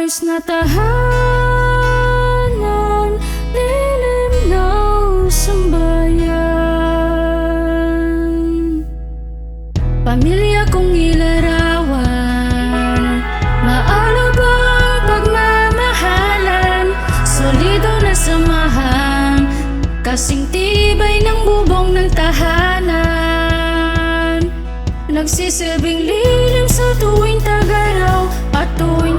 maayos na tahanan, lilim na sambayan. Pamilya kong ilarawan, maalabang pagmamahalan, solido na samahan, kasing tibay ng bubong ng tahanan. Nagsisilbing lilim sa tuwing tagaraw at tuwing